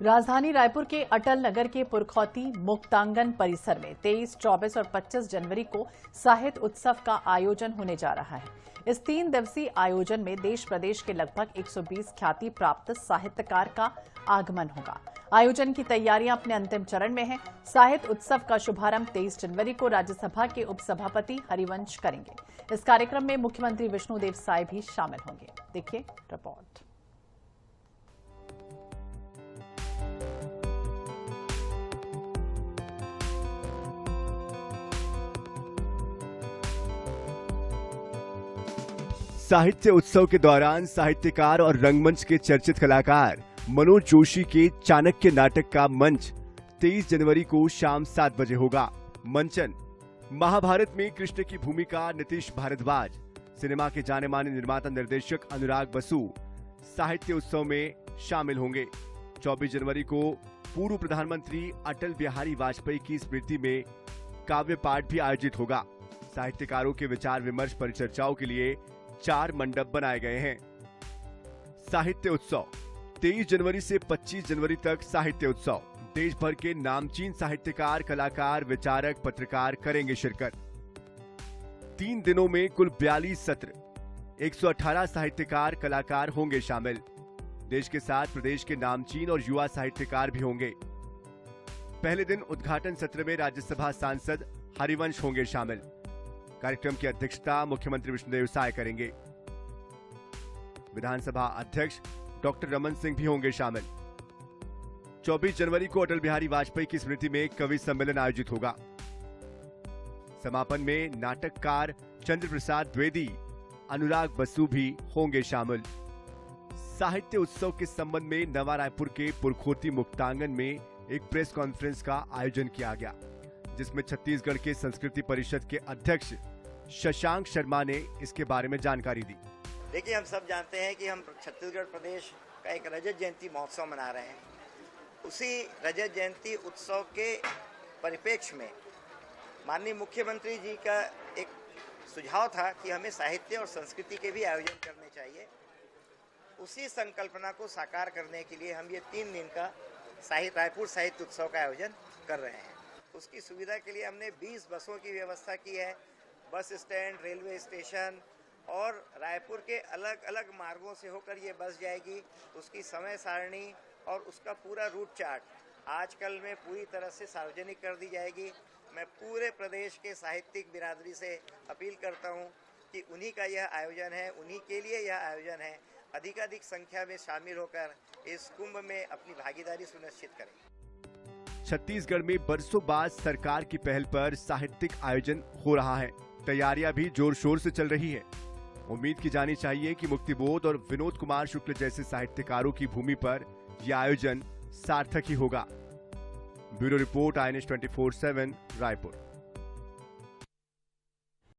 राजधानी रायपुर के अटल नगर के पुरखौती मुक्तांगन परिसर में 23, 24 और 25 जनवरी को साहित्य उत्सव का आयोजन होने जा रहा है। इस 3 दिवसीय आयोजन में देश प्रदेश के लगभग 120 ख्याति प्राप्त साहित्यकार का आगमन होगा। आयोजन की तैयारियां अपने अंतिम चरण में हैं। साहित्य उत्सव का शुभारंभ 23 जनवरी को राज्यसभा के उपसभापति हरिवंश करेंगे। इस कार्यक्रम में मुख्यमंत्री विष्णुदेव साय भी शामिल होंगे। देखिए रिपोर्ट। साहित्य उत्सव के दौरान साहित्यकार और रंगमंच के चर्चित कलाकार मनोज जोशी के चाणक्य नाटक का मंच 23 जनवरी को शाम 7 बजे होगा। मंचन महाभारत में कृष्ण की भूमिका नीतीश भारद्वाज, सिनेमा के जाने माने निर्माता निर्देशक अनुराग बसु साहित्य उत्सव में शामिल होंगे। 24 जनवरी को पूर्व प्रधानमंत्री अटल बिहारी वाजपेयी की स्मृति में काव्य पाठ भी आयोजित होगा। साहित्यकारों के विचार विमर्श परिचर्चाओं के लिए 4 मंडप बनाए गए हैं। साहित्य उत्सव 23 जनवरी से 25 जनवरी तक साहित्य उत्सव। देश भर के नामचीन साहित्यकार, कलाकार, विचारक, पत्रकार करेंगे शिरकत। 3 दिनों में कुल 42 सत्र, 118 साहित्यकार, कलाकार होंगे शामिल। देश के साथ प्रदेश के नामचीन और युवा साहित्यकार भी होंगे। पहले दिन उद्घाटन सत्र में राज्यसभा सांसद हरिवंश होंगे शामिल। कार्यक्रम की अध्यक्षता मुख्यमंत्री विष्णुदेव साय करेंगे। विधानसभा अध्यक्ष डॉक्टर रमन सिंह भी होंगे शामिल। 24 जनवरी को अटल बिहारी वाजपेयी की स्मृति में कवि सम्मेलन आयोजित होगा। समापन में नाटककार चंद्र प्रसाद द्विवेदी, अनुराग बसु भी होंगे शामिल। साहित्य उत्सव के संबंध में नवा रायपुर के पुरखौती मुक्तांगन में एक प्रेस कॉन्फ्रेंस का आयोजन किया गया, जिसमें छत्तीसगढ़ के संस्कृति परिषद के अध्यक्ष शशांक शर्मा ने इसके बारे में जानकारी दी। देखिए, हम सब जानते हैं कि हम छत्तीसगढ़ प्रदेश का एक रजत जयंती महोत्सव मना रहे हैं। उसी रजत जयंती उत्सव के परिप्रेक्ष्य में माननीय मुख्यमंत्री जी का एक सुझाव था कि हमें साहित्य और संस्कृति के भी आयोजन करने चाहिए। उसी संकल्पना को साकार करने के लिए हम ये 3 दिन का रायपुर साहित्य उत्सव का आयोजन कर रहे हैं। उसकी सुविधा के लिए हमने 20 बसों की व्यवस्था की है। बस स्टैंड, रेलवे स्टेशन और रायपुर के अलग अलग मार्गों से होकर ये बस जाएगी। उसकी समय सारणी और उसका पूरा रूट चार्ट आजकल में पूरी तरह से सार्वजनिक कर दी जाएगी। मैं पूरे प्रदेश के साहित्यिक बिरादरी से अपील करता हूँ कि उन्हीं का यह आयोजन है, उन्हीं के लिए यह आयोजन है। अधिकाधिक संख्या में शामिल होकर इस कुंभ में अपनी भागीदारी सुनिश्चित करें। छत्तीसगढ़ में बरसों बाद सरकार की पहल पर साहित्यिक आयोजन हो रहा है। तैयारियां भी जोर शोर से चल रही है। उम्मीद की जानी चाहिए कि मुक्तिबोध और विनोद कुमार शुक्ल जैसे साहित्यकारों की भूमि पर यह आयोजन सार्थक ही होगा। Bureau report, INS 24/7 Raipur.